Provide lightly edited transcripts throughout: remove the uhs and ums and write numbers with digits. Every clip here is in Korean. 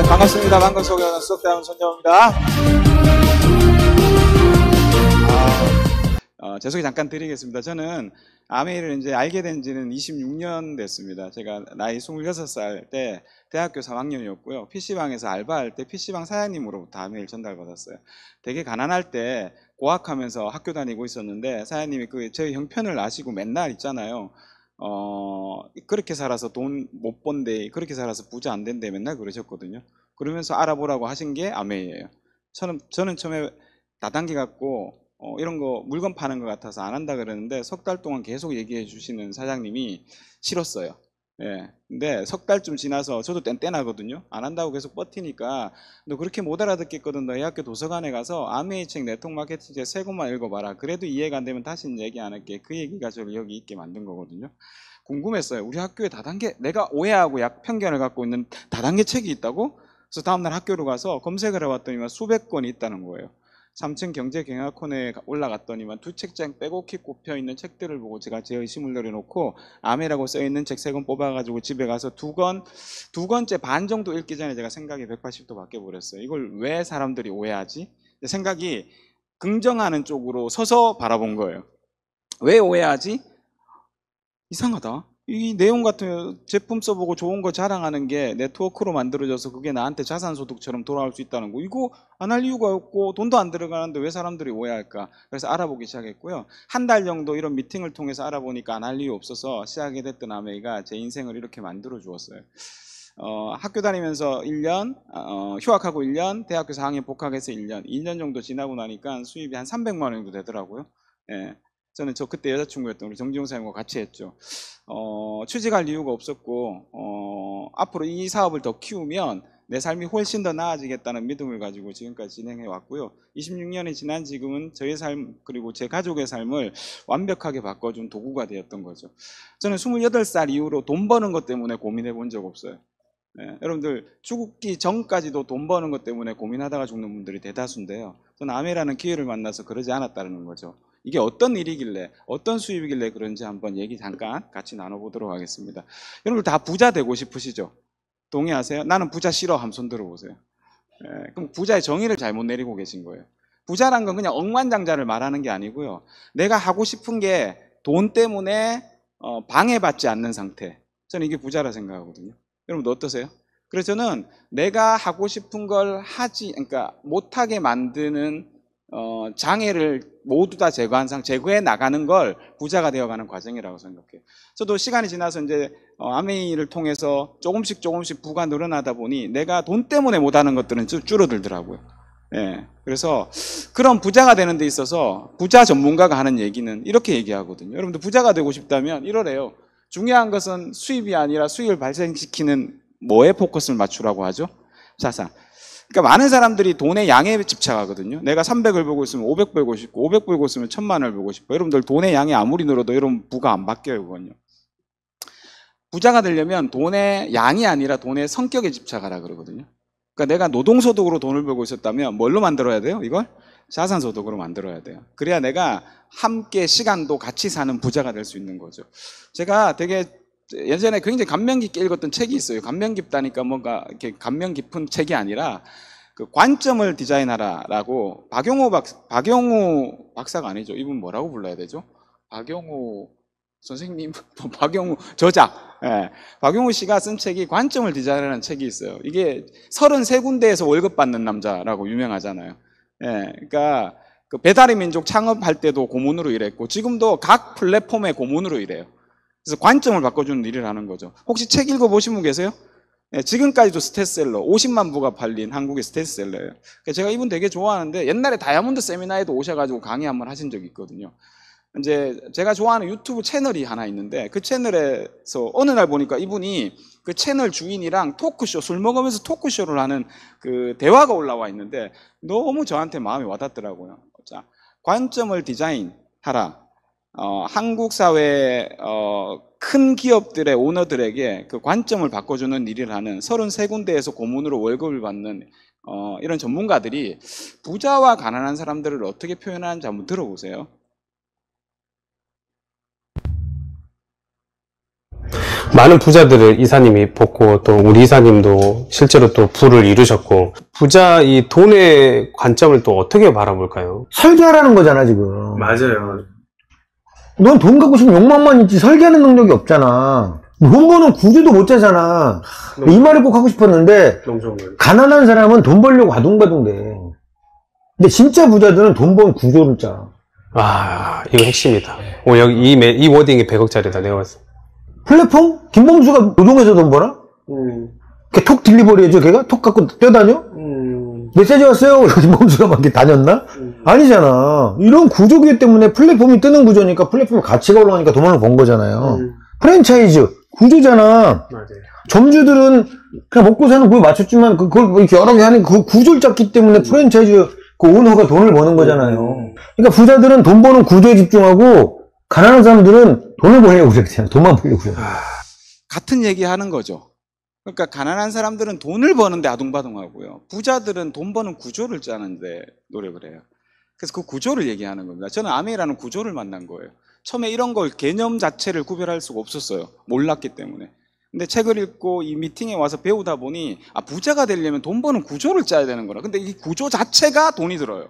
반갑습니다. 방금 소개하는 수석대학 손정호입니다. 제 소개 잠깐 드리겠습니다. 저는 아메이를 이제 알게 된 지는 26년 됐습니다. 제가 나이 26살 때 대학교 3학년이었고요. PC방에서 알바할 때 PC방 사장님으로부터 아메이를 전달받았어요. 되게 가난할 때 고학하면서 학교 다니고 있었는데 사장님이 제 형편을 아시고 맨날 있잖아요. 그렇게 살아서 돈 못 번데, 그렇게 살아서 부자 안 된대 맨날 그러셨거든요. 그러면서 알아보라고 하신 게 아메이예요. 저는 처음에 다단계 갖고 이런 거 물건 파는 것 같아서 안 한다 그러는데 석 달 동안 계속 얘기해 주시는 사장님이 싫었어요. 예. 근데 석 달쯤 지나서 저도 뗀뗀하거든요. 안 한다고 계속 버티니까 너 그렇게 못 알아듣겠거든. 너희 학교 도서관에 가서 아메이 책 네트워크 마케팅 책 세 권만 읽어봐라. 그래도 이해가 안 되면 다시는 얘기 안 할게. 그 얘기가 저를 여기 있게 만든 거거든요. 궁금했어요. 우리 학교에 다단계, 내가 오해하고 편견을 갖고 있는 다단계 책이 있다고? 그래서 다음날 학교로 가서 검색을 해봤더니만 수백 권이 있다는 거예요. 3층 경제경영학원에 올라갔더니만 두 책장 빼곡히 꼽혀있는 책들을 보고 제가 제 의심을 내려놓고 아메라고 써있는 책 3권 뽑아가지고 집에 가서 두 권째 반 정도 읽기 전에 제가 생각이 180도 바뀌어버렸어요. 이걸 왜 사람들이 오해하지? 생각이 긍정하는 쪽으로 서서 바라본 거예요. 왜 오해하지? 이상하다. 이 내용 같은 제품 써보고 좋은 거 자랑하는 게 네트워크로 만들어져서 그게 나한테 자산소득처럼 돌아올 수 있다는 거, 이거 안 할 이유가 없고 돈도 안 들어가는데 왜 사람들이 오해할까? 그래서 알아보기 시작했고요. 한 달 정도 이런 미팅을 통해서 알아보니까 안 할 이유 없어서 시작이 됐던 아메이가 제 인생을 이렇게 만들어 주었어요. 학교 다니면서 1년, 휴학하고 1년, 대학교 4학년 복학해서 1년, 2년 정도 지나고 나니까 수입이 한 300만 원 정도 되더라고요. 예. 저는 그때 여자친구였던 우리 정지용 사장님과 같이 했죠. 취직할 이유가 없었고, 앞으로 이 사업을 더 키우면 내 삶이 훨씬 더 나아지겠다는 믿음을 가지고 지금까지 진행해 왔고요. 26년이 지난 지금은 저의 삶 그리고 제 가족의 삶을 완벽하게 바꿔준 도구가 되었던 거죠. 저는 28살 이후로 돈 버는 것 때문에 고민해 본 적 없어요. 네, 여러분들 죽기 전까지도 돈 버는 것 때문에 고민하다가 죽는 분들이 대다수인데요. 저는 아메라는 기회를 만나서 그러지 않았다는 거죠. 이게 어떤 일이길래, 어떤 수입이길래 그런지 한번 얘기 잠깐 같이 나눠보도록 하겠습니다. 여러분들 다 부자 되고 싶으시죠? 동의하세요? 나는 부자 싫어. 한번 손 들어보세요. 네, 그럼 부자의 정의를 잘못 내리고 계신 거예요. 부자란 건 그냥 억만장자를 말하는 게 아니고요. 내가 하고 싶은 게 돈 때문에 방해받지 않는 상태. 저는 이게 부자라 생각하거든요. 여러분 어떠세요? 그래서 저는 내가 하고 싶은 걸 그러니까 못하게 만드는 장애를 모두 다 제거해 나가는 걸 부자가 되어가는 과정이라고 생각해요. 저도 시간이 지나서 이제 아메이를 통해서 조금씩 부가 늘어나다 보니 내가 돈 때문에 못하는 것들은 줄어들더라고요. 예. 그래서 그런 부자가 되는 데 있어서 부자 전문가가 하는 얘기는 이렇게 얘기하거든요. 여러분들 부자가 되고 싶다면 이러래요. 중요한 것은 수입이 아니라 수익을 발생시키는 뭐에 포커스를 맞추라고 하죠? 자산. 그러니까 많은 사람들이 돈의 양에 집착하거든요. 내가 300을 벌고 있으면 500 벌고 싶고 500 벌고 있으면 1000만 원을 벌고 싶고, 여러분들 돈의 양이 아무리 늘어도 여러분 부가 안 바뀌어요. 그건요. 부자가 되려면 돈의 양이 아니라 돈의 성격에 집착하라 그러거든요. 그러니까 내가 노동소득으로 돈을 벌고 있었다면 뭘로 만들어야 돼요? 이걸? 자산소득으로 만들어야 돼요. 그래야 내가 함께 시간도 같이 사는 부자가 될 수 있는 거죠. 제가 되게 예전에 굉장히 감명 깊게 읽었던 책이 있어요. 감명 깊다니까 뭔가 이렇게 감명 깊은 책이 아니라 그 관점을 디자인하라라고 박용우 박사가 아니죠. 이분 뭐라고 불러야 되죠? 박용우 선생님, 박용우 저작. 예. 박용우 씨가 쓴 책이 관점을 디자인하는 책이 있어요. 이게 33군데에서 월급 받는 남자라고 유명하잖아요. 예. 그러니까 그 배달의 민족 창업할 때도 고문으로 일했고 지금도 각 플랫폼의 고문으로 일해요. 그래서 관점을 바꿔주는 일을 하는 거죠. 혹시 책 읽어보신 분 계세요? 예, 지금까지도 스테디셀러, 50만 부가 팔린 한국의 스테디셀러예요. 제가 이분 되게 좋아하는데 옛날에 다이아몬드 세미나에도 오셔가지고 강의 한번 하신 적이 있거든요. 이제 제가 좋아하는 유튜브 채널이 하나 있는데 그 채널에서 어느 날 보니까 이분이 그 채널 주인이랑 토크쇼, 술 먹으면서 토크쇼를 하는 그 대화가 올라와 있는데 너무 저한테 마음이 와닿더라고요. 자, 관점을 디자인하라. 한국 사회 큰 기업들의 오너들에게 그 관점을 바꿔주는 일을 하는 33군데에서 고문으로 월급을 받는 이런 전문가들이 부자와 가난한 사람들을 어떻게 표현하는지 한번 들어보세요. 많은 부자들을 이사님이 뽑고 또 우리 이사님도 실제로 또 부를 이루셨고 부자 이 돈의 관점을 또 어떻게 바라볼까요? 설계하라는 거잖아, 지금. 맞아요. 넌 돈 갖고 싶으면 욕망만 있지 설계하는 능력이 없잖아. 돈 버는 구조도 못 짜잖아. 이 말을 꼭 하고 싶었는데 가난한 사람은 돈 벌려고 아둥바둥대. 근데 진짜 부자들은 돈 버는 구조를 짜. 아, 이거 핵심이다. 오, 여기 이 워딩이 100억짜리다. 내가 봤을 때. 플랫폼? 김범수가 노동해서 돈 벌어? 걔 톡 딜리버리 해줘, 걔가? 톡 갖고 뛰어다녀? 메시지 왔어요? 김범수가 막 이렇게 다녔나? 아니잖아. 이런 구조기 때문에 플랫폼이 뜨는 구조니까 플랫폼 가치가 올라가니까 돈을 번 거잖아요. 프랜차이즈, 구조잖아. 맞아요. 점주들은 그냥 먹고 사는 구에 맞췄지만 그걸 뭐 이렇게 여러 개 하는 그 구조를 짰기 때문에 프랜차이즈 그 오너가 돈을 버는 거잖아요. 그러니까 부자들은 돈 버는 구조에 집중하고 가난한 사람들은 돈을 벌려고 그랬잖아요. 돈만 벌려고 그래요. 같은 얘기 하는 거죠. 그러니까 가난한 사람들은 돈을 버는데 아둥바둥하고요. 부자들은 돈 버는 구조를 짜는데 노력을 해요. 그래서 그 구조를 얘기하는 겁니다. 저는 아메이라는 구조를 만난 거예요. 처음에 이런 걸 개념 자체를 구별할 수가 없었어요. 몰랐기 때문에. 근데 책을 읽고 이 미팅에 와서 배우다 보니 아, 부자가 되려면 돈 버는 구조를 짜야 되는구나. 근데 이 구조 자체가 돈이 들어요.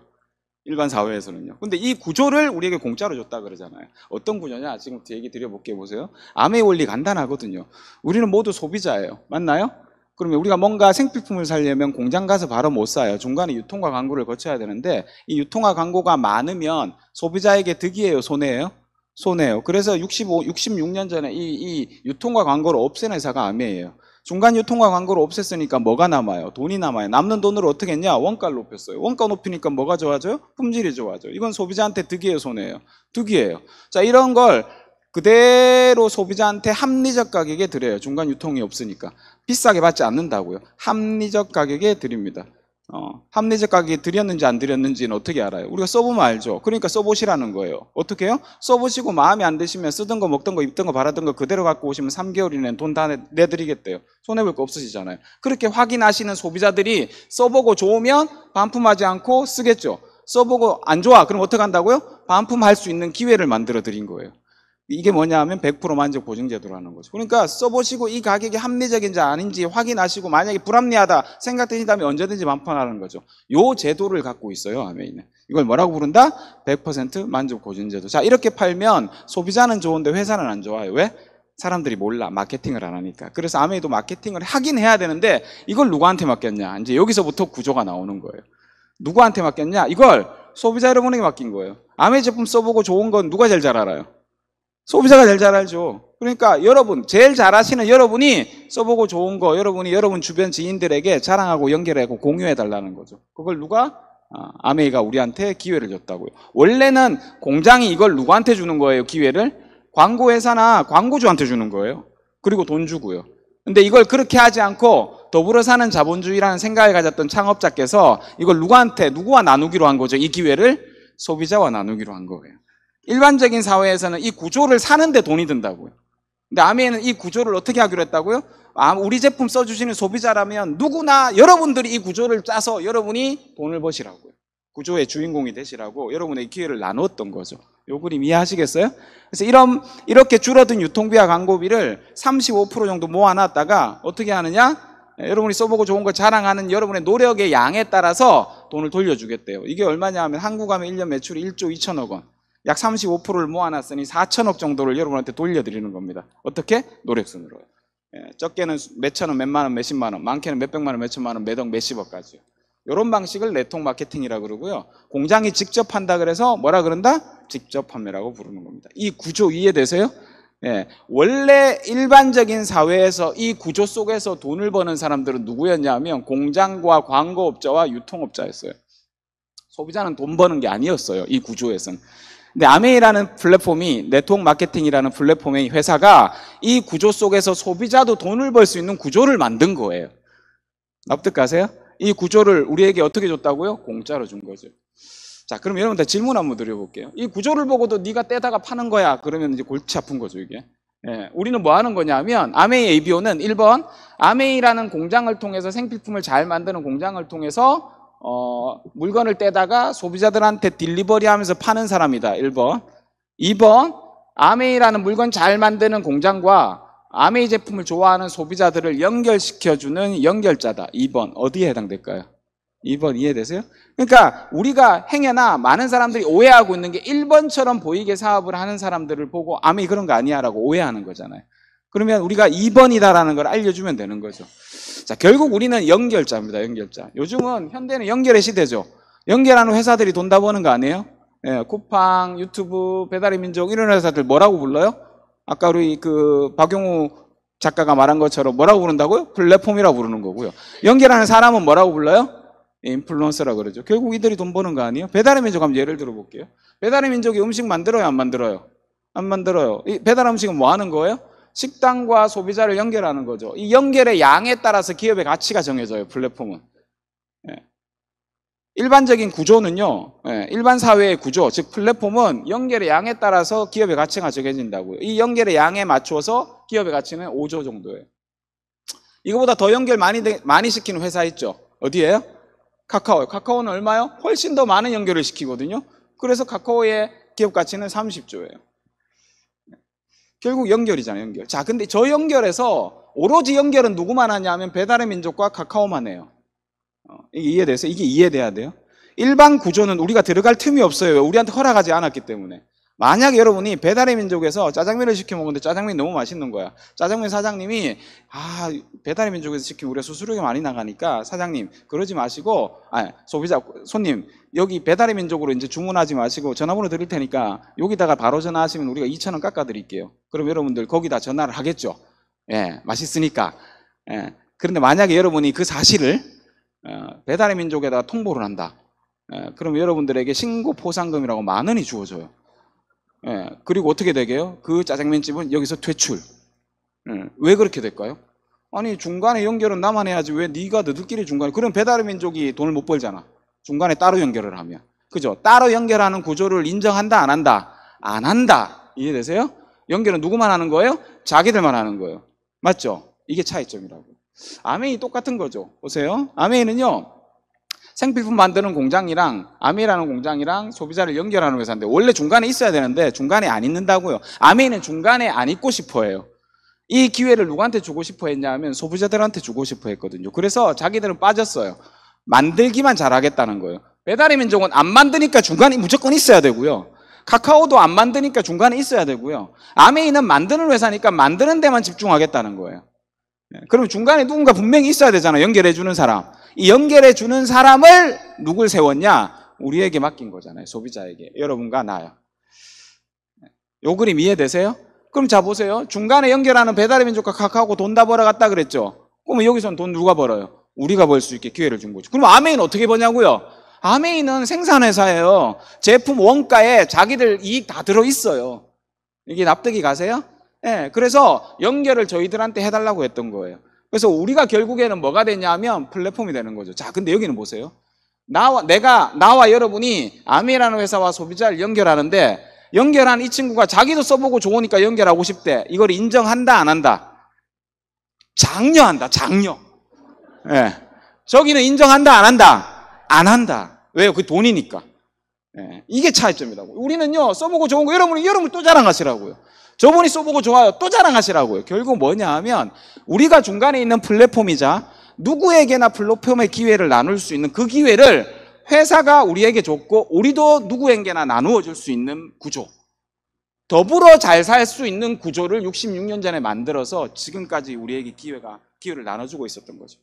일반 사회에서는요. 근데 이 구조를 우리에게 공짜로 줬다 그러잖아요. 어떤 구조냐? 지금부터 얘기 드려볼게요. 보세요. 아메이 원리 간단하거든요. 우리는 모두 소비자예요. 맞나요? 그러면 우리가 뭔가 생필품을 사려면 공장 가서 바로 못 사요. 중간에 유통과 광고를 거쳐야 되는데 이 유통과 광고가 많으면 소비자에게 득이에요? 손해예요? 손해요. 그래서 66년 전에 이 유통과 광고를 없앤 회사가 아메이예요. 중간 유통과 광고를 없앴으니까 뭐가 남아요? 돈이 남아요. 남는 돈으로 어떻게 했냐? 원가를 높였어요. 원가 높이니까 뭐가 좋아져요? 품질이 좋아져요. 이건 소비자한테 득이에요? 손해예요? 득이에요. 자, 이런 걸 그대로 소비자한테 합리적 가격에 드려요. 중간 유통이 없으니까. 비싸게 받지 않는다고요. 합리적 가격에 드립니다. 합리적 가격에 드렸는지 안 드렸는지는 어떻게 알아요? 우리가 써보면 알죠. 그러니까 써보시라는 거예요. 어떻게 해요? 써보시고 마음에 안 드시면 쓰던 거 먹던 거 입던 거 바라던 거 그대로 갖고 오시면 3개월 이내는 돈 다 내드리겠대요. 손해볼 거 없으시잖아요. 그렇게 확인하시는 소비자들이 써보고 좋으면 반품하지 않고 쓰겠죠. 써보고 안 좋아. 그럼 어떻게 한다고요? 반품할 수 있는 기회를 만들어 드린 거예요. 이게 뭐냐 하면 100% 만족 보증 제도라는 거죠. 그러니까 써보시고 이 가격이 합리적인지 아닌지 확인하시고 만약에 불합리하다 생각되신다면 언제든지 반품하라는 거죠. 요 제도를 갖고 있어요, 아메이는. 이걸 뭐라고 부른다? 100% 만족 보증 제도. 자, 이렇게 팔면 소비자는 좋은데 회사는 안 좋아요. 왜? 사람들이 몰라. 마케팅을 안 하니까. 그래서 아메이도 마케팅을 하긴 해야 되는데 이걸 누구한테 맡겼냐? 이제 여기서부터 구조가 나오는 거예요. 누구한테 맡겼냐? 이걸 소비자 여러분에게 맡긴 거예요. 아메이 제품 써보고 좋은 건 누가 제일 잘 알아요? 소비자가 제일 잘 알죠. 그러니까 여러분, 제일 잘 아시는 여러분이 써보고 좋은 거 여러분 주변 지인들에게 자랑하고 연결하고 공유해 달라는 거죠. 그걸 누가? 아메이가 우리한테 기회를 줬다고요. 원래는 공장이 이걸 누구한테 주는 거예요, 기회를? 광고회사나 광고주한테 주는 거예요. 그리고 돈 주고요. 근데 이걸 그렇게 하지 않고 더불어 사는 자본주의라는 생각을 가졌던 창업자께서 이걸 누구와 나누기로 한 거죠. 이 기회를 소비자와 나누기로 한 거예요. 일반적인 사회에서는 이 구조를 사는데 돈이 든다고요. 근데 아메이는 이 구조를 어떻게 하기로 했다고요? 우리 제품 써주시는 소비자라면 누구나 여러분들이 이 구조를 짜서 여러분이 돈을 버시라고요. 구조의 주인공이 되시라고 여러분의 기회를 나누었던 거죠. 요 그림 이해하시겠어요? 그래서 이렇게 줄어든 유통비와 광고비를 35% 정도 모아놨다가 어떻게 하느냐? 여러분이 써보고 좋은 거 자랑하는 여러분의 노력의 양에 따라서 돈을 돌려주겠대요. 이게 얼마냐 하면 한국 하면 1년 매출이 1조 2천억 원. 약 35%를 모아놨으니 4천억 정도를 여러분한테 돌려드리는 겁니다. 어떻게? 노력순으로요. 적게는 몇천 원, 몇만 원, 몇십만 원, 많게는 몇백만 원, 몇천만 원, 몇억, 몇십억까지요. 이런 방식을 네트워크 마케팅이라고 그러고요. 공장이 직접 한다 그래서 뭐라 그런다? 직접 판매라고 부르는 겁니다. 이 구조 이해되세요? 원래 일반적인 사회에서 이 구조 속에서 돈을 버는 사람들은 누구였냐면 공장과 광고업자와 유통업자였어요. 소비자는 돈 버는 게 아니었어요. 이 구조에서는. 근데 아메이라는 플랫폼이 네트워크 마케팅이라는 플랫폼의 회사가 이 구조 속에서 소비자도 돈을 벌 수 있는 구조를 만든 거예요. 납득가세요? 이 구조를 우리에게 어떻게 줬다고요? 공짜로 준 거죠. 자, 그럼 여러분들 질문 한번 드려볼게요. 이 구조를 보고도 네가 떼다가 파는 거야. 그러면 이제 골치 아픈 거죠, 이게. 우리는 뭐 하는 거냐면 아메이 ABO는 1번 아메이라는 공장을 통해서 생필품을 잘 만드는 공장을 통해서 물건을 떼다가 소비자들한테 딜리버리 하면서 파는 사람이다. 1번. 2번, 아메이라는 물건 잘 만드는 공장과 아메이 제품을 좋아하는 소비자들을 연결시켜주는 연결자다. 2번 어디에 해당될까요? 2번 이해되세요? 그러니까 우리가 행여나 많은 사람들이 오해하고 있는 게 1번처럼 보이게 사업을 하는 사람들을 보고 아메이 그런 거 아니야 라고 오해하는 거잖아요. 그러면 우리가 2번이다라는 걸 알려주면 되는 거죠. 자, 결국 우리는 연결자입니다. 연결자. 요즘은 현대는 연결의 시대죠. 연결하는 회사들이 돈 다 버는 거 아니에요? 예, 쿠팡, 유튜브, 배달의 민족 이런 회사들 뭐라고 불러요? 아까 우리 그 박용우 작가가 말한 것처럼 뭐라고 부른다고요? 플랫폼이라고 부르는 거고요. 연결하는 사람은 뭐라고 불러요? 인플루언서라고 그러죠. 결국 이들이 돈 버는 거 아니에요? 배달의 민족 한번 예를 들어 볼게요. 배달의 민족이 음식 만들어요? 안 만들어요? 안 만들어요. 이 배달 음식은 뭐 하는 거예요? 식당과 소비자를 연결하는 거죠. 이 연결의 양에 따라서 기업의 가치가 정해져요. 플랫폼은. 예. 일반적인 구조는요, 예, 일반 사회의 구조, 즉 플랫폼은 연결의 양에 따라서 기업의 가치가 정해진다고요. 이 연결의 양에 맞춰서 기업의 가치는 5조 정도예요. 이거보다 더 연결 많이 시키는 회사 있죠? 어디예요? 카카오요. 카카오는 얼마요? 훨씬 더 많은 연결을 시키거든요. 그래서 카카오의 기업 가치는 30조예요. 결국 연결이잖아요, 연결. 자, 근데 저 연결에서 오로지 연결은 누구만 하냐면 배달의 민족과 카카오만 해요. 이게 이해돼서 이게 이해돼야 돼요. 일반 구조는 우리가 들어갈 틈이 없어요. 우리한테 허락하지 않았기 때문에. 만약에 여러분이 배달의 민족에서 짜장면을 시켜 먹는데 짜장면이 너무 맛있는 거야. 짜장면 사장님이 배달의 민족에서 시키면 우리가 수수료가 많이 나가니까 사장님 그러지 마시고 소비자 손님 여기 배달의 민족으로 이제 주문하지 마시고 전화번호 드릴 테니까 여기다가 바로 전화하시면 우리가 2,000원 깎아 드릴게요. 그럼 여러분들 거기다 전화를 하겠죠. 예, 맛있으니까. 예. 그런데 만약에 여러분이 그 사실을 배달의 민족에다가 통보를 한다. 그럼 여러분들에게 신고 포상금이라고 10,000원이 주어져요. 예, 그리고 어떻게 되게요? 그 짜장면집은 여기서 퇴출. 왜 그렇게 될까요? 아니 중간에 연결은 나만 해야지 왜 네가 너들끼리 중간에. 그럼 배달의 민족이 돈을 못 벌잖아. 중간에 따로 연결을 하면. 그죠? 따로 연결하는 구조를 인정한다 안 한다? 안 한다. 이해되세요? 연결은 누구만 하는 거예요? 자기들만 하는 거예요. 맞죠? 이게 차이점이라고. 아메이 똑같은 거죠. 보세요. 아메이는요 생필품 만드는 공장이랑 아메이라는 공장이랑 소비자를 연결하는 회사인데 원래 중간에 있어야 되는데 중간에 안 있는다고요. 아메이는 중간에 안 있고 싶어 해요. 이 기회를 누구한테 주고 싶어 했냐면 소비자들한테 주고 싶어 했거든요. 그래서 자기들은 빠졌어요. 만들기만 잘하겠다는 거예요. 배달의 민족은 안 만드니까 중간에 무조건 있어야 되고요. 카카오도 안 만드니까 중간에 있어야 되고요. 아메이는 만드는 회사니까 만드는 데만 집중하겠다는 거예요. 그러면 중간에 누군가 분명히 있어야 되잖아요. 연결해주는 사람. 이 연결해주는 사람을 누굴 세웠냐? 우리에게 맡긴 거잖아요. 소비자에게. 여러분과 나요. 요 그림 이해되세요? 그럼 자 보세요. 중간에 연결하는 배달의 민족과 카카오고 돈 다 벌어갔다 그랬죠? 그러면 여기서는 돈 누가 벌어요? 우리가 벌 수 있게 기회를 준 거죠. 그럼 아메이는 어떻게 버냐고요? 아메이는 생산회사예요. 제품 원가에 자기들 이익 다 들어있어요. 이게 납득이 가세요? 예, 그래서 연결을 저희들한테 해달라고 했던 거예요. 그래서 우리가 결국에는 뭐가 되냐면 플랫폼이 되는 거죠. 자, 근데 여기는 보세요. 나와 여러분이 아메이라는 회사와 소비자를 연결하는데 연결한 이 친구가 자기도 써보고 좋으니까 연결하고 싶대. 이걸 인정한다, 안 한다? 장려한다, 장려. 예. 저기는 인정한다, 안 한다? 안 한다. 왜요? 그 돈이니까. 예. 이게 차이점이라고. 우리는요, 써보고 좋은 거 여러분 또 자랑하시라고요. 저분이 써보고 좋아요. 또 자랑하시라고요. 결국 뭐냐 하면 우리가 중간에 있는 플랫폼이자 누구에게나 플랫폼의 기회를 나눌 수 있는 그 기회를 회사가 우리에게 줬고 우리도 누구에게나 나누어 줄 수 있는 구조. 더불어 잘 살 수 있는 구조를 66년 전에 만들어서 지금까지 우리에게 기회를 나눠주고 있었던 거죠.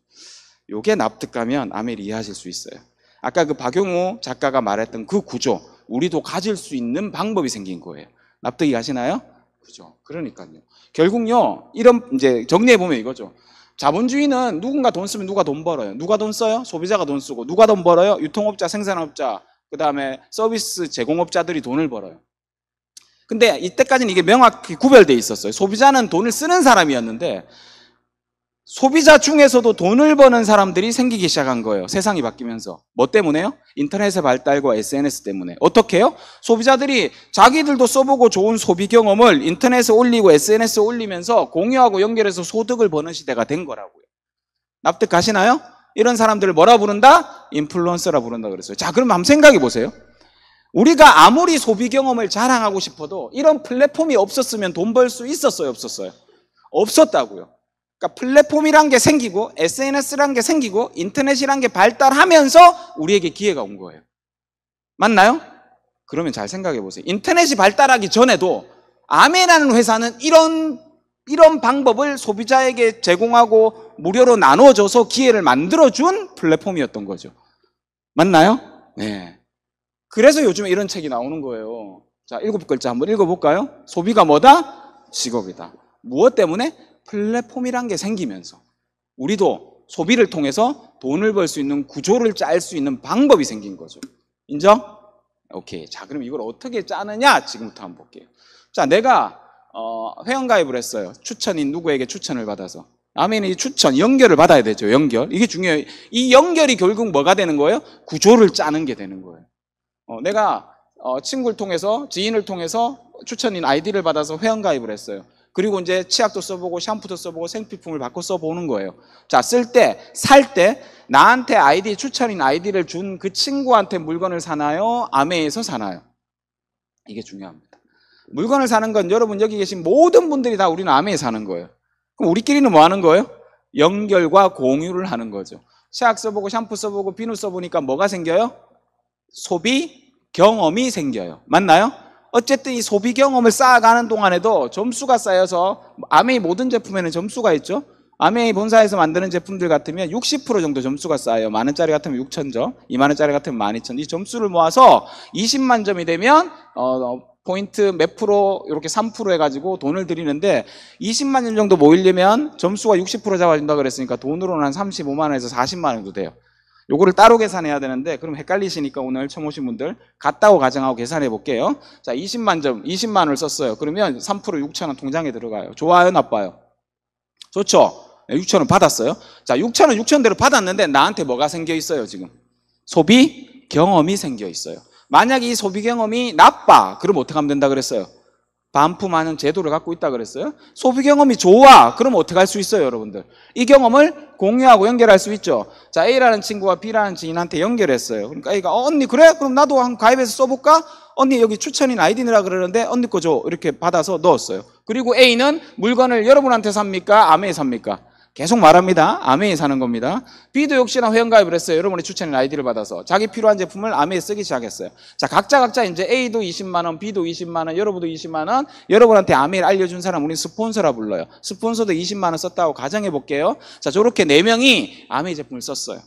요게 납득가면 아메리 이해하실 수 있어요. 아까 그 박용우 작가가 말했던 그 구조, 우리도 가질 수 있는 방법이 생긴 거예요. 납득이 가시나요? 그죠. 그러니까요. 결국요, 이런, 이제 정리해보면 이거죠. 자본주의는 누군가 돈 쓰면 누가 돈 벌어요? 누가 돈 써요? 소비자가 돈 쓰고. 누가 돈 벌어요? 유통업자, 생산업자, 그 다음에 서비스 제공업자들이 돈을 벌어요. 근데 이때까지는 이게 명확히 구별되어 있었어요. 소비자는 돈을 쓰는 사람이었는데 소비자 중에서도 돈을 버는 사람들이 생기기 시작한 거예요. 세상이 바뀌면서. 뭐 때문에요? 인터넷의 발달과 SNS 때문에. 어떻게 해요? 소비자들이 자기들도 써보고 좋은 소비 경험을 인터넷에 올리고 SNS에 올리면서 공유하고 연결해서 소득을 버는 시대가 된 거라고요. 납득 가시나요? 이런 사람들을 뭐라 부른다? 인플루언서라 부른다 그랬어요. 자, 그럼 한번 생각해 보세요. 우리가 아무리 소비 경험을 자랑하고 싶어도 이런 플랫폼이 없었으면 돈 벌 수 있었어요? 없었어요? 없었다고요. 그러니까 플랫폼이란 게 생기고 SNS란 게 생기고 인터넷이란 게 발달하면서 우리에게 기회가 온 거예요. 맞나요? 그러면 잘 생각해 보세요. 인터넷이 발달하기 전에도 아메라는 회사는 이런 방법을 소비자에게 제공하고 무료로 나눠줘서 기회를 만들어준 플랫폼이었던 거죠. 맞나요? 네. 그래서 요즘에 이런 책이 나오는 거예요. 자, 7글자 한번 읽어볼까요? 소비가 뭐다? 직업이다. 무엇 때문에? 플랫폼이란 게 생기면서 우리도 소비를 통해서 돈을 벌 수 있는 구조를 짤 수 있는 방법이 생긴 거죠. 인정? 오케이. 자, 그럼 이걸 어떻게 짜느냐? 지금부터 한번 볼게요. 자, 내가 회원가입을 했어요. 추천인 누구에게 추천을 받아서. 아멘은 이 추천, 연결을 받아야 되죠. 연결. 이게 중요해요. 이 연결이 결국 뭐가 되는 거예요? 구조를 짜는 게 되는 거예요. 내가 친구를 통해서, 지인을 통해서 추천인 아이디를 받아서 회원가입을 했어요. 그리고 이제 치약도 써보고 샴푸도 써보고 생필품을 바꿔 써보는 거예요. 자, 살 때 나한테 아이디, 추천인 아이디를 준 그 친구한테 물건을 사나요? 아메에서 사나요? 이게 중요합니다. 물건을 사는 건 여러분 여기 계신 모든 분들이 다 우리는 아메에 사는 거예요. 그럼 우리끼리는 뭐 하는 거예요? 연결과 공유를 하는 거죠. 치약 써보고 샴푸 써보고 비누 써보니까 뭐가 생겨요? 소비 경험이 생겨요. 맞나요? 어쨌든 이 소비 경험을 쌓아가는 동안에도 점수가 쌓여서 아메이 모든 제품에는 점수가 있죠. 아메이 본사에서 만드는 제품들 같으면 60% 정도 점수가 쌓여요. 만원짜리 같으면 6,000점, 2만원짜리 같으면 12,000점. 이 점수를 모아서 20만 점이 되면 포인트 몇 프로 이렇게 3% 해가지고 돈을 드리는데 20만 점 정도 모이려면 점수가 60% 잡아준다 그랬으니까 돈으로는 한 35만 원에서 40만 원도 돼요. 요거를 따로 계산해야 되는데 그럼 헷갈리시니까 오늘 처음 오신 분들 같다고 가정하고 계산해 볼게요. 자, 20만 점, 20만 원을 썼어요. 그러면 3% 6천 원 통장에 들어가요. 좋아요, 나빠요? 좋죠? 6천 원 받았어요. 자, 6천 원 6천대로 받았는데 나한테 뭐가 생겨 있어요, 지금? 소비 경험이 생겨 있어요. 만약에 이 소비 경험이 나빠, 그럼 어떻게 하면 된다 그랬어요? 반품하는 제도를 갖고 있다 그랬어요. 소비 경험이 좋아, 그럼 어떻게 할 수 있어요, 여러분들? 이 경험을 공유하고 연결할 수 있죠. 자, A라는 친구와 B라는 지인한테 연결했어요. 그러니까 A가 언니 그래? 그럼 나도 한 가입해서 써볼까? 언니 여기 추천인 아이디라 그러는데 언니 거 줘. 이렇게 받아서 넣었어요. 그리고 A는 물건을 여러분한테 삽니까? 아메에 삽니까? 계속 말합니다. 아메에 사는 겁니다. B도 역시나 회원가입을 했어요. 여러분의 추천인 아이디를 받아서 자기 필요한 제품을 아메에 쓰기 시작했어요. 자, 각자 이제 A도 20만 원, B도 20만 원, 여러분도 20만 원, 여러분한테 아메를 알려준 사람 우리는 스폰서라 불러요. 스폰서도 20만 원 썼다고 가정해 볼게요. 자, 저렇게 4명이 아메 제품을 썼어요.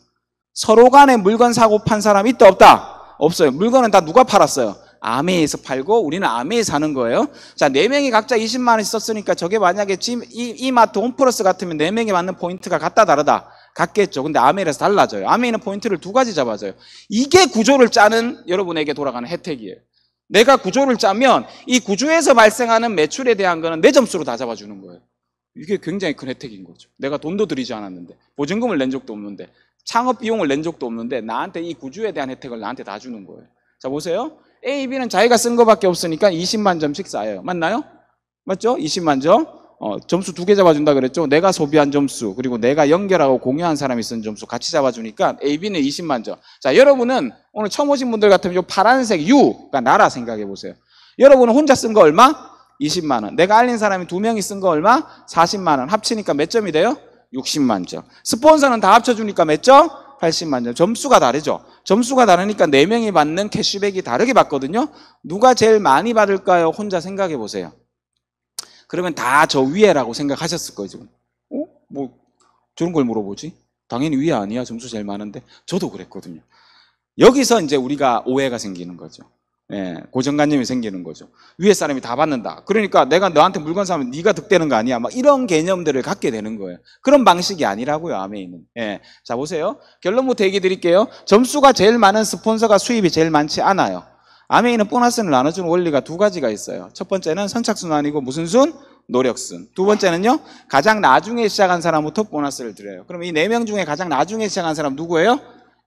서로 간에 물건 사고 판 사람 있다 없다? 없어요. 물건은 다 누가 팔았어요? 아메에서 팔고 우리는 아메에 사는 거예요. 자, 4명이 각자 20만 원씩 썼으니까 저게 만약에 이마트 홈플러스 같으면 4명이 맞는 포인트가 같다 다르다 같겠죠. 근데 아메에서 달라져요. 아메에는 포인트를 2가지 잡아줘요. 이게 구조를 짜는 여러분에게 돌아가는 혜택이에요. 내가 구조를 짜면 이 구조에서 발생하는 매출에 대한 거는 내 점수로 다 잡아주는 거예요. 이게 굉장히 큰 혜택인 거죠. 내가 돈도 들이지 않았는데 보증금을 낸 적도 없는데 창업 비용을 낸 적도 없는데 나한테 이 구조에 대한 혜택을 나한테 다 주는 거예요. 자, 보세요. A, B는 자기가 쓴 거밖에 없으니까 20만 점씩 쌓여요. 맞나요? 맞죠? 20만 점. 점수 2개 잡아준다 그랬죠? 내가 소비한 점수, 그리고 내가 연결하고 공유한 사람이 쓴 점수 같이 잡아주니까 A, B는 20만 점. 자, 여러분은 오늘 처음 오신 분들 같으면 이 파란색 U가 나라 생각해 보세요. 여러분은 혼자 쓴 거 얼마? 20만 원. 내가 알린 사람이 2명이 쓴 거 얼마? 40만 원. 합치니까 몇 점이 돼요? 60만 점. 스폰서는 다 합쳐주니까 몇 점? 80만 점. 점수가 다르죠. 점수가 다르니까 4명이 받는 캐시백이 다르게 받거든요. 누가 제일 많이 받을까요? 혼자 생각해 보세요. 그러면 다 저 위에라고 생각하셨을 거예요, 지금. 뭐 저런 걸 물어보지? 당연히 위에 아니야. 점수 제일 많은데. 저도 그랬거든요. 여기서 이제 우리가 오해가 생기는 거죠. 예, 고정관념이 생기는 거죠. 위에 사람이 다 받는다. 그러니까 내가 너한테 물건 사면 네가 득되는 거 아니야. 막 이런 개념들을 갖게 되는 거예요. 그런 방식이 아니라고요, 아메이는. 예. 자, 보세요. 결론부터 얘기 드릴게요. 점수가 제일 많은 스폰서가 수입이 제일 많지 않아요. 아메이는 보너스를 나눠주는 원리가 2가지가 있어요. 첫 번째는 선착순 아니고 무슨 순? 노력순. 2번째는요, 가장 나중에 시작한 사람부터 보너스를 드려요. 그럼 이 4명 중에 가장 나중에 시작한 사람 누구예요?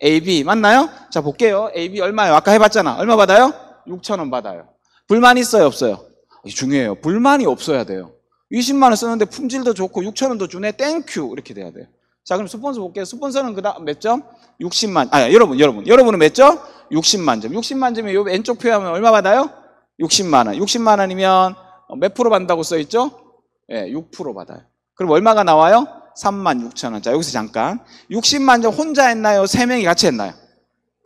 A, B. 맞나요? 자, 볼게요. A, B 얼마예요? 아까 해봤잖아. 얼마 받아요? 6,000원 받아요. 불만 있어요, 없어요? 중요해요. 불만이 없어야 돼요. 20만 원 쓰는데 품질도 좋고 6,000원도 주네. 땡큐. 이렇게 돼야 돼요. 자, 그럼 스폰서 볼게요. 스폰서는 그다음 몇 점? 60만. 여러분은 몇 점? 60만 점. 60만 점이 요 왼쪽 표하면 얼마 받아요? 60만 원. 60만 원이면 몇 프로 받는다고 써 있죠? 예, 6% 받아요. 그럼 얼마가 나와요? 36,000원. 자, 여기서 잠깐. 60만 점 혼자 했나요? 3명이 같이 했나요?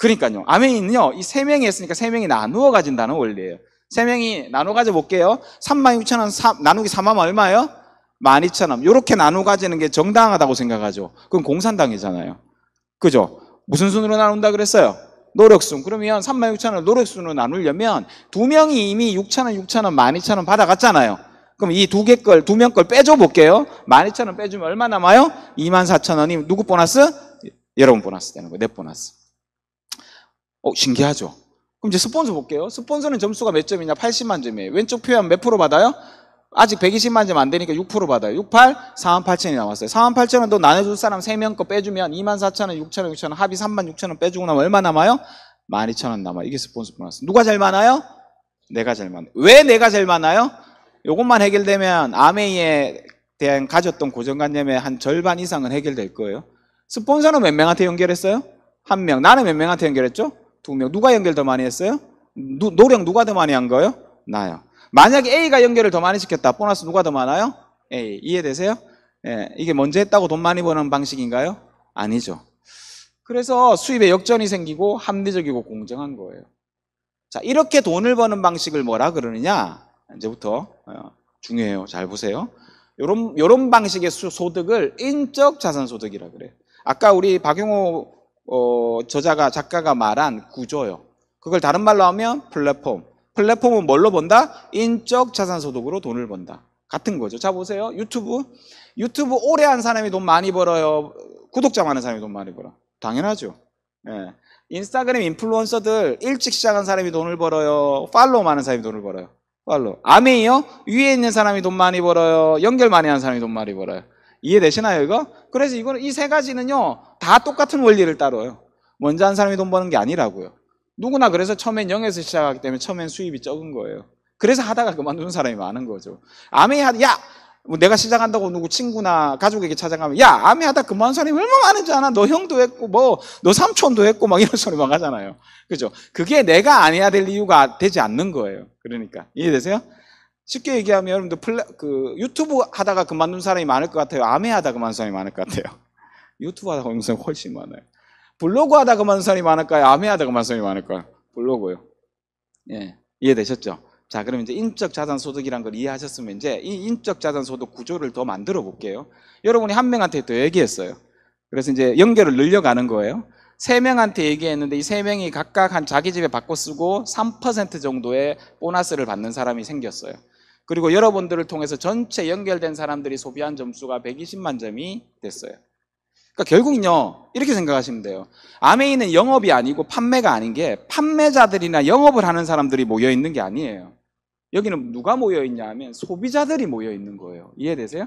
그러니까요. 아멘은요, 이 3명이 했으니까 3명이 나누어 가진다는 원리예요. 3명이 나누어 가져 볼게요. 36,000원 나누기 3하면 얼마예요? 12,000원. 이렇게 나누어 가지는 게 정당하다고 생각하죠. 그럼 공산당이잖아요. 그죠? 무슨 순으로 나눈다 그랬어요? 노력순. 그러면 36,000원을 노력순으로 나누려면 2명이 이미 6,000원, 12,000원 받아갔잖아요. 그럼 이 두 명 걸 빼줘 볼게요. 12,000원 빼주면 얼마 남아요? 24,000원이 누구 보너스? 여러분 보너스 되는 거예요. 내 보너스. 신기하죠? 그럼 이제 스폰서 볼게요. 스폰서는 점수가 몇 점이냐? 80만 점이에요. 왼쪽 표현 몇 프로 받아요? 아직 120만 점 안 되니까 6% 받아요. 68, 48,000이 남았어요. 48,000원 또 나눠줄 사람 3명 거 빼주면 24,000원, 6,000원, 6,000원 합이 36,000원 빼주고 나면 얼마 남아요? 12,000원 남아요. 이게 스폰서 보너스. 누가 제일 많아요? 내가 제일 많아요. 왜 내가 제일 많아요? 요것만 해결되면 아메이에 대한 가졌던 고정관념의 한 절반 이상은 해결될 거예요. 스폰서는 몇 명한테 연결했어요? 1명. 나는 몇 명한테 연결했죠? 2명. 누가 연결 더 많이 했어요? 노력 누가 더 많이 한 거예요? 나요. 만약에 A가 연결을 더 많이 시켰다. 보너스 누가 더 많아요? A. 이해되세요? 예, 이게 먼저 했다고 돈 많이 버는 방식인가요? 아니죠. 그래서 수입에 역전이 생기고 합리적이고 공정한 거예요. 자, 이렇게 돈을 버는 방식을 뭐라 그러느냐? 이제부터 중요해요. 잘 보세요. 요런 방식의 소득을 인적 자산 소득이라 그래요. 아까 우리 박용호 작가가 말한 구조요. 그걸 다른 말로 하면 플랫폼. 플랫폼은 뭘로 번다? 인적 자산 소득으로 돈을 번다. 같은 거죠. 자, 보세요. 유튜브 오래 한 사람이 돈 많이 벌어요? 구독자 많은 사람이 돈 많이 벌어? 당연하죠. 예. 인스타그램 인플루언서들 일찍 시작한 사람이 돈을 벌어요? 팔로우 많은 사람이 돈을 벌어요? 팔로우. 아메이요? 위에 있는 사람이 돈 많이 벌어요? 연결 많이 하는 사람이 돈 많이 벌어요? 이해되시나요, 이거? 그래서 이 세 가지는요, 다 똑같은 원리를 따라요. 먼저 한 사람이 돈 버는 게 아니라고요. 누구나 그래서 처음엔 0에서 시작하기 때문에 처음엔 수입이 적은 거예요. 그래서 하다가 그만두는 사람이 많은 거죠. 아메이 뭐 내가 시작한다고 누구 친구나 가족에게 찾아가면, 아메이 하다 그만둔 사람이 얼마나 많은지 아나? 너 형도 했고, 너 삼촌도 했고, 막 이런 소리 막 하잖아요. 그죠? 그게 내가 안 해야 될 이유가 되지 않는 거예요. 그러니까. 이해되세요? 쉽게 얘기하면 여러분들 유튜브 하다가 그만둔 사람이 많을 것 같아요? 아메이 하다 그만둔 사람이 많을 것 같아요? 유튜브 하다가 그만둔 사람이 훨씬 많아요. 블로그 하다 그만둔 사람이 많을까요? 아메이 하다 그만둔 사람이 많을까요? 블로그요. 예. 이해되셨죠? 자, 그럼 이제 인적 자산 소득이란 걸 이해하셨으면 이제 이 인적 자산 소득 구조를 더 만들어 볼게요. 여러분이 한 명한테 더 얘기했어요. 그래서 이제 연결을 늘려가는 거예요. 3명한테 얘기했는데 이 3명이 각각 한 자기 집에 바꿔 쓰고 3% 정도의 보너스를 받는 사람이 생겼어요. 그리고 여러분들을 통해서 전체 연결된 사람들이 소비한 점수가 120만 점이 됐어요. 그러니까 결국은요, 이렇게 생각하시면 돼요. 아메이는 영업이 아니고 판매가 아닌 게 판매자들이나 영업을 하는 사람들이 모여 있는 게 아니에요. 여기는 누가 모여 있냐 하면 소비자들이 모여 있는 거예요. 이해되세요?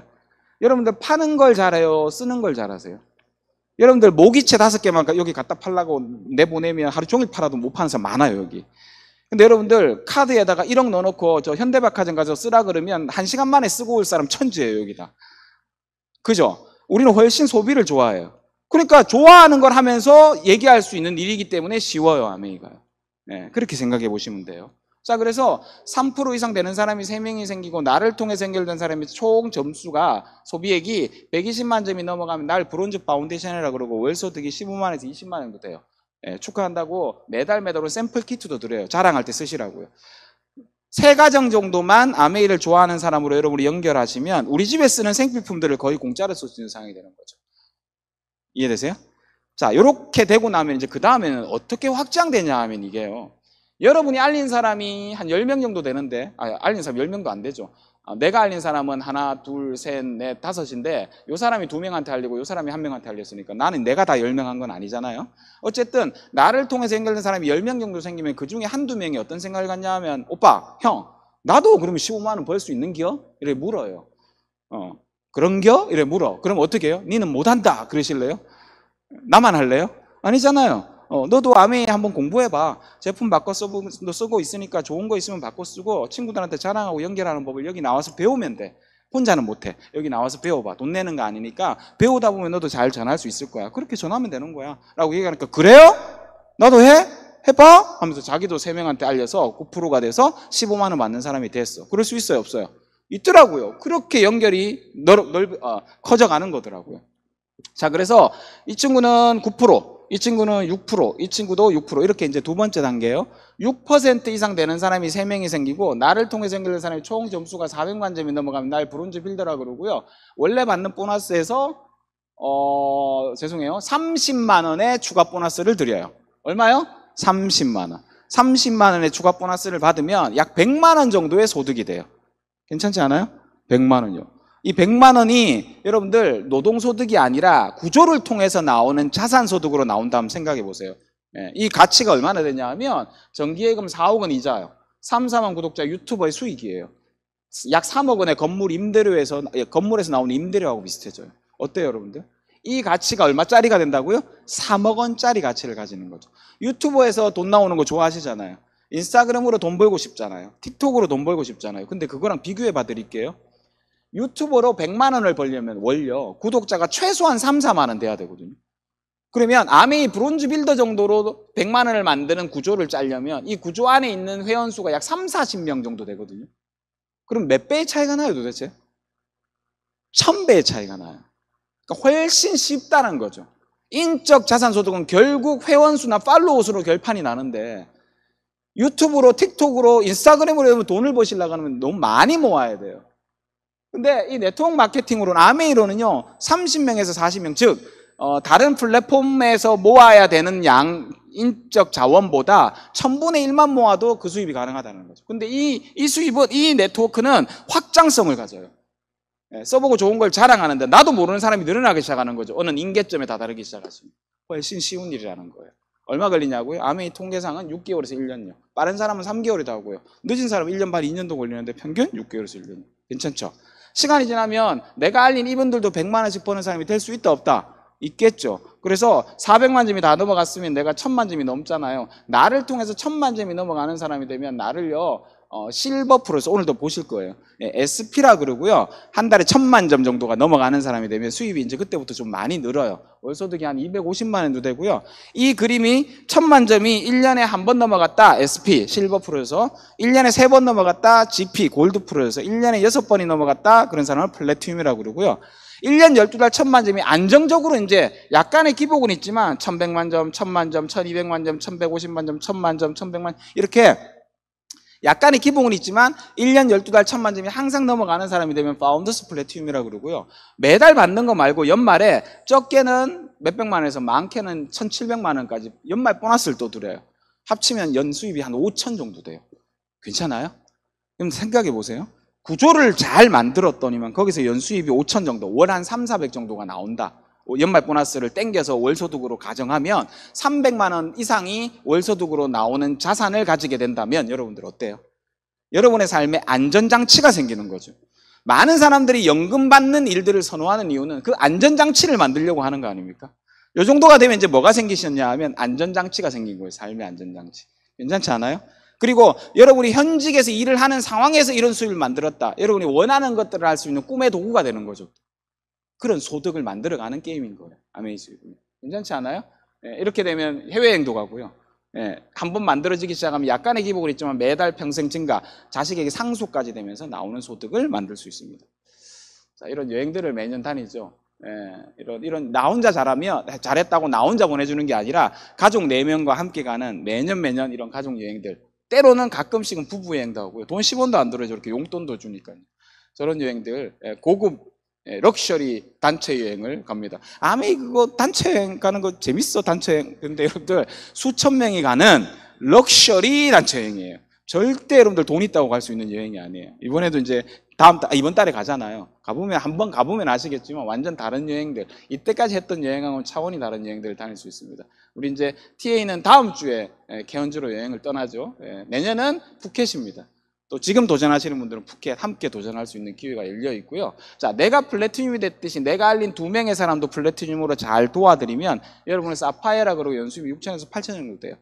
여러분들 파는 걸 잘해요? 쓰는 걸 잘하세요? 여러분들 모기채 5개만 여기 갖다 팔라고 내보내면 하루 종일 팔아도 못 파는 사람 많아요, 여기. 근데 여러분들 카드에다가 1억 넣어놓고 저 현대백화점 가서 쓰라 그러면 1시간 만에 쓰고 올 사람 천지예요, 여기다. 그죠? 우리는 훨씬 소비를 좋아해요. 그러니까 좋아하는 걸 하면서 얘기할 수 있는 일이기 때문에 쉬워요, 아메이가요. 네, 그렇게 생각해 보시면 돼요. 자, 그래서 3% 이상 되는 사람이 3명이 생기고 나를 통해서 연결된 사람이 총 점수가 소비액이 120만 점이 넘어가면 날 브론즈 파운데이션이라고 그러고 월소득이 15만에서 20만 정도 돼요. 네, 축하한다고 매달 샘플 키트도 드려요. 자랑할 때 쓰시라고요. 3가정 정도만 아메이를 좋아하는 사람으로 여러분이 연결하시면 우리 집에 쓰는 생필품들을 거의 공짜로 쓸 수 있는 상황이 되는 거죠. 이해되세요? 자, 이렇게 되고 나면 이제 그 다음에는 어떻게 확장되냐 하면 이게요. 여러분이 알린 사람이 한 10명 정도 되는데, 알린 사람 10명도 안 되죠. 내가 알린 사람은 하나, 둘, 셋, 넷, 5인데 요 사람이 2명한테 알리고 요 사람이 1명한테 알렸으니까 나는 내가 다 10명 한 건 아니잖아요. 어쨌든 나를 통해서 연결된 사람이 10명 정도 생기면 그 중에 한두 명이 어떤 생각을 갖냐 하면 오빠, 형, 나도 그러면 15만 원 벌 수 있는겨? 이래 물어요. 그런겨? 이래 물어. 그럼 어떻게 해요? 니는 못한다 그러실래요? 나만 할래요? 아니잖아요. 너도 아메이 한번 공부해봐. 제품 바꿔 쓰고 있으니까 좋은 거 있으면 바꿔 쓰고 친구들한테 자랑하고 연결하는 법을 여기 나와서 배우면 돼. 혼자는 못해. 여기 나와서 배워봐. 돈 내는 거 아니니까 배우다 보면 너도 잘 전할 수 있을 거야. 그렇게 전하면 되는 거야. 라고 얘기하니까 그래요? 나도 해? 해봐? 하면서 자기도 3명한테 알려서 9%가 돼서 15만 원 받는 사람이 됐어. 그럴 수 있어요? 없어요? 있더라고요. 그렇게 연결이 커져가는 거더라고요. 자, 그래서 이 친구는 9%, 이 친구는 6%, 이 친구도 6%, 이렇게 이제 두 번째 단계예요. 6% 이상 되는 사람이 3명이 생기고, 나를 통해서 연결된 사람이 총 점수가 400만 점이 넘어가면 날 브론즈 빌더라 그러고요. 원래 받는 보너스에서 죄송해요. 30만 원의 추가 보너스를 드려요. 얼마요? 30만 원. 30만 원의 추가 보너스를 받으면 약 100만 원 정도의 소득이 돼요. 괜찮지 않아요? 100만 원이요. 이 100만 원이 여러분들 노동소득이 아니라 구조를 통해서 나오는 자산소득으로 나온다면 생각해 보세요. 이 가치가 얼마나 되냐 하면 정기예금 4억 원 이자요. 3, 4만 구독자 유튜버의 수익이에요. 약 3억 원의 건물에서 나오는 임대료하고 비슷해져요. 어때요, 여러분들? 이 가치가 얼마짜리가 된다고요? 3억 원짜리 가치를 가지는 거죠. 유튜버에서 돈 나오는 거 좋아하시잖아요. 인스타그램으로 돈 벌고 싶잖아요. 틱톡으로 돈 벌고 싶잖아요. 근데 그거랑 비교해 봐 드릴게요. 유튜버로 100만 원을 벌려면 월요 구독자가 최소한 3, 4만 원 돼야 되거든요. 그러면 아메이 브론즈 빌더 정도로 100만 원을 만드는 구조를 짜려면 이 구조 안에 있는 회원수가 약 3, 40명 정도 되거든요. 그럼 몇 배의 차이가 나요, 도대체? 1000배의 차이가 나요. 그러니까 훨씬 쉽다는 거죠. 인적 자산소득은 결국 회원수나 팔로워 수로 결판이 나는데, 유튜브로, 틱톡으로, 인스타그램으로 돈을 버시려고 하면 너무 많이 모아야 돼요. 근데 이 네트워크 마케팅으로는, 아메이로는요, 30명에서 40명, 즉 다른 플랫폼에서 모아야 되는 인적 자원보다 1000분의 1만 모아도 그 수입이 가능하다는 거죠. 근데 이 수입은, 이 네트워크는 확장성을 가져요. 써보고 좋은 걸 자랑하는데 나도 모르는 사람이 늘어나기 시작하는 거죠. 어느 인계점에 다다르기 시작하시면 훨씬 쉬운 일이라는 거예요. 얼마 걸리냐고요? 아메이 통계상은 6개월에서 1년요. 빠른 사람은 3개월이다 하고요. 늦은 사람은 1년 반, 2년도 걸리는데 평균 6개월에서 1년. 괜찮죠? 시간이 지나면 내가 알린 이분들도 100만 원씩 버는 사람이 될 수 있다 없다? 있겠죠. 그래서 400만 점이 다 넘어갔으면 내가 1000만 점이 넘잖아요. 나를 통해서 1000만 점이 넘어가는 사람이 되면 나를요, 실버 프로에서 오늘도 보실 거예요. SP라 그러고요. 한 달에 1000만 점 정도가 넘어가는 사람이 되면 수입이 이제 그때부터 좀 많이 늘어요. 월소득이 한 250만 원도 되고요. 이 그림이 1000만 점이 1년에 한 번 넘어갔다, SP, 실버 프로에서. 1년에 3번 넘어갔다, GP, 골드 프로에서. 1년에 6번이 넘어갔다, 그런 사람을 플래티늄이라고 그러고요. 1년 12달 1000만 점이 안정적으로 이제 약간의 기복은 있지만 1100만 점, 1000만 점, 1200만 점, 1150만 점, 1000만 점, 1100만 이렇게 약간의 기복은 있지만 1년 12달 1000만 점이 항상 넘어가는 사람이 되면 파운더스 플래티늄이라고 그러고요. 매달 받는 거 말고 연말에 적게는 몇백만 원에서 많게는 1700만 원까지 연말 보너스를 또 드려요. 합치면 연 수입이 한 5천 정도 돼요. 괜찮아요? 그럼 생각해 보세요. 구조를 잘 만들었더니만 거기서 연수입이 5천 정도, 월 한 3, 400 정도가 나온다. 연말 보너스를 땡겨서 월소득으로 가정하면 300만 원 이상이 월소득으로 나오는 자산을 가지게 된다면 여러분들 어때요? 여러분의 삶에 안전장치가 생기는 거죠. 많은 사람들이 연금 받는 일들을 선호하는 이유는 그 안전장치를 만들려고 하는 거 아닙니까? 이 정도가 되면 이제 뭐가 생기셨냐 하면 안전장치가 생긴 거예요. 삶의 안전장치. 괜찮지 않아요? 그리고 여러분이 현직에서 일을 하는 상황에서 이런 수입을 만들었다. 여러분이 원하는 것들을 할 수 있는 꿈의 도구가 되는 거죠. 그런 소득을 만들어가는 게임인 거예요. 아메이 수입은. 괜찮지 않아요? 이렇게 되면 해외여행도 가고요. 한번 만들어지기 시작하면 약간의 기복은 있지만 매달 평생 증가, 자식에게 상속까지 되면서 나오는 소득을 만들 수 있습니다. 자, 이런 여행들을 매년 다니죠. 이런 나 혼자 잘했다고 나 혼자 보내주는 게 아니라 가족 4명과 함께 가는 매년 이런 가족 여행들. 때로는 가끔씩은 부부 여행도 하고요. 돈 10원도 안 들어요. 저렇게 용돈도 주니까요. 저런 여행들, 고급 럭셔리 단체 여행을 갑니다. 아메이 그거 단체 여행 가는 거 재밌어, 단체 여행. 근데 여러분들 수천 명이 가는 럭셔리 단체 여행이에요. 절대 여러분들 돈 있다고 갈 수 있는 여행이 아니에요. 이번에도 이제 이번 달에 가잖아요. 한번 가보면 아시겠지만 완전 다른 여행들, 이때까지 했던 여행하고는 차원이 다른 여행들을 다닐 수 있습니다. 우리 이제 TA는 다음 주에 케언즈로 여행을 떠나죠. 내년은 푸켓입니다. 또 지금 도전하시는 분들은 푸켓 함께 도전할 수 있는 기회가 열려 있고요. 자, 내가 플래티늄이 됐듯이 내가 알린 2명의 사람도 플래티늄으로 잘 도와드리면 여러분의 사파이어라 그러고 연수입이 6천에서 8천 정도 돼요.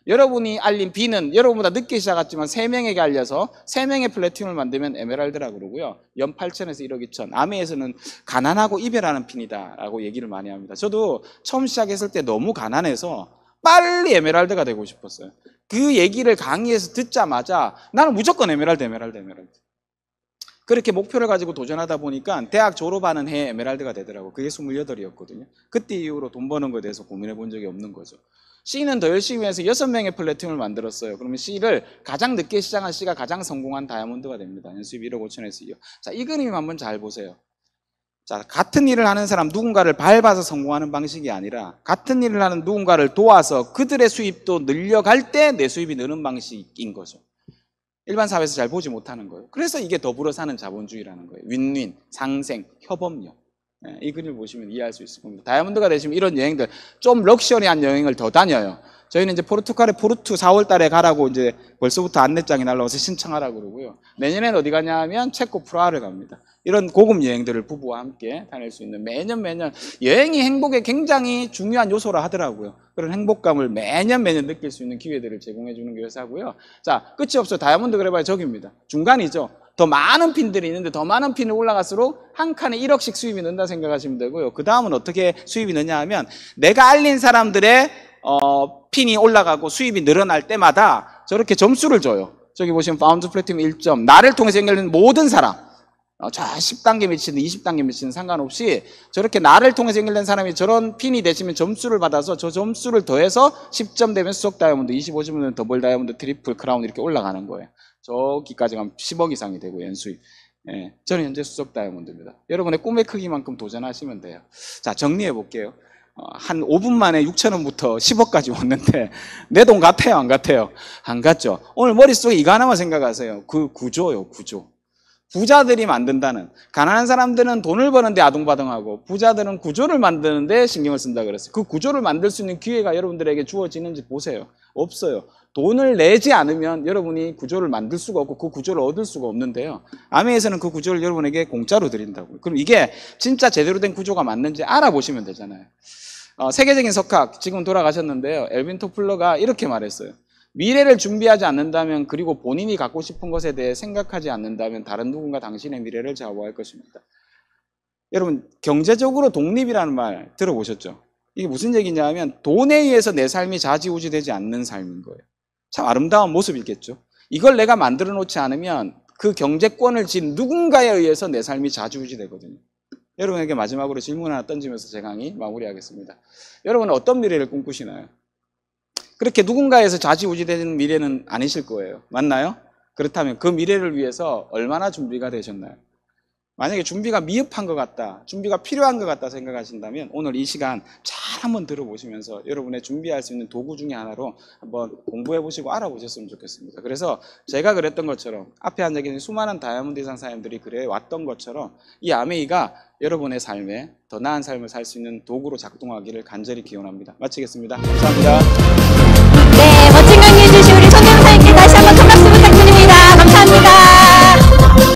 여러분이 알린 B는 여러분보다 늦게 시작했지만 3명에게 알려서 3명의 플래티늄을 만들면 에메랄드라 그러고요. 연 8천에서 1억 2천. 아메에서는 가난하고 이별하는 핀이다 라고 얘기를 많이 합니다. 저도 처음 시작했을 때 너무 가난해서 빨리 에메랄드가 되고 싶었어요. 그 얘기를 강의에서 듣자마자 나는 무조건 에메랄드. 그렇게 목표를 가지고 도전하다 보니까 대학 졸업하는 해에 에메랄드가 되더라고. 그게 28이었거든요. 그때 이후로 돈 버는 거에 대해서 고민해 본 적이 없는 거죠. C는 더 열심히 해서 6명의 플래티넘을 만들었어요. 그러면 C를 가장 늦게 시작한 C가 가장 성공한 다이아몬드가 됩니다. 연수입 1억 5천에서 2억. 자, 이 그림 한번 잘 보세요. 자, 같은 일을 하는 사람 누군가를 밟아서 성공하는 방식이 아니라 같은 일을 하는 누군가를 도와서 그들의 수입도 늘려갈 때 내 수입이 느는 방식인 거죠. 일반 사회에서 잘 보지 못하는 거예요. 그래서 이게 더불어 사는 자본주의라는 거예요. 윈윈, 상생, 협업력. 이 그림을 보시면 이해할 수 있을 겁니다. 다이아몬드가 되시면 이런 여행들, 좀 럭셔리한 여행을 더 다녀요. 저희는 이제 포르투갈에 포르투 4월 달에 가라고 이제 벌써부터 안내장이 날라와서 신청하라고 그러고요. 내년엔 어디 가냐 하면 체코 프라하를 갑니다. 이런 고급 여행들을 부부와 함께 다닐 수 있는 매년 여행이 행복에 굉장히 중요한 요소라 하더라고요. 그런 행복감을 매년 느낄 수 있는 기회들을 제공해 주는 게 회사고요. 자, 끝이 없어요. 다이아몬드 그래봐야 저기입니다. 중간이죠. 더 많은 핀들이 있는데 더 많은 핀이 올라갈수록 한 칸에 1억씩 수입이 는다 생각하시면 되고요. 그 다음은 어떻게 수입이 느냐 하면 내가 알린 사람들의 핀이 올라가고 수입이 늘어날 때마다 저렇게 점수를 줘요. 저기 보시면 파운드 플래티넘 1점. 나를 통해서 연결된 모든 사람. 저 10단계 미치든 20단계 미치든 상관없이 저렇게 나를 통해서 연결된 사람이 저런 핀이 되시면 점수를 받아서 저 점수를 더해서 10점 되면 수석 다이아몬드, 25점 되면 더블 다이아몬드, 트리플 크라운 이렇게 올라가는 거예요. 저기까지 가면 10억 이상이 되고 연수입. 예, 저는 현재 수석 다이아몬드입니다. 여러분의 꿈의 크기만큼 도전하시면 돼요. 자, 정리해 볼게요. 한 5분 만에 6,000원부터 10억까지 왔는데 내 돈 같아요, 안 같아요? 안 같죠? 오늘 머릿속에 이거 하나만 생각하세요. 그 구조요, 구조. 부자들이 만든다는, 가난한 사람들은 돈을 버는데 아둥바둥하고 부자들은 구조를 만드는데 신경을 쓴다 그랬어요. 그 구조를 만들 수 있는 기회가 여러분들에게 주어지는지 보세요. 없어요. 돈을 내지 않으면 여러분이 구조를 만들 수가 없고 그 구조를 얻을 수가 없는데요. 아메에서는 그 구조를 여러분에게 공짜로 드린다고요. 그럼 이게 진짜 제대로 된 구조가 맞는지 알아보시면 되잖아요. 세계적인 석학, 지금 돌아가셨는데요. 엘빈 토플러가 이렇게 말했어요. 미래를 준비하지 않는다면, 그리고 본인이 갖고 싶은 것에 대해 생각하지 않는다면 다른 누군가 당신의 미래를 좌우할 것입니다. 여러분, 경제적으로 독립이라는 말 들어보셨죠? 이게 무슨 얘기냐 하면 돈에 의해서 내 삶이 좌지우지되지 않는 삶인 거예요. 참 아름다운 모습이겠죠. 이걸 내가 만들어 놓지 않으면 그 경제권을 진 누군가에 의해서 내 삶이 좌지우지되거든요. 여러분에게 마지막으로 질문 하나 던지면서 제 강의 마무리하겠습니다. 여러분은 어떤 미래를 꿈꾸시나요? 그렇게 누군가에서 좌지우지되는 미래는 아니실 거예요. 맞나요? 그렇다면 그 미래를 위해서 얼마나 준비가 되셨나요? 만약에 준비가 미흡한 것 같다, 준비가 필요한 것 같다 생각하신다면 오늘 이 시간 잘 한번 들어보시면서 여러분의 준비할 수 있는 도구 중에 하나로 한번 공부해 보시고 알아보셨으면 좋겠습니다. 그래서 제가 그랬던 것처럼 앞에 앉아 계신 수많은 다이아몬드 이상 사람들이 그래 왔던 것처럼 이 아메이가 여러분의 삶에 더 나은 삶을 살 수 있는 도구로 작동하기를 간절히 기원합니다. 마치겠습니다. 감사합니다.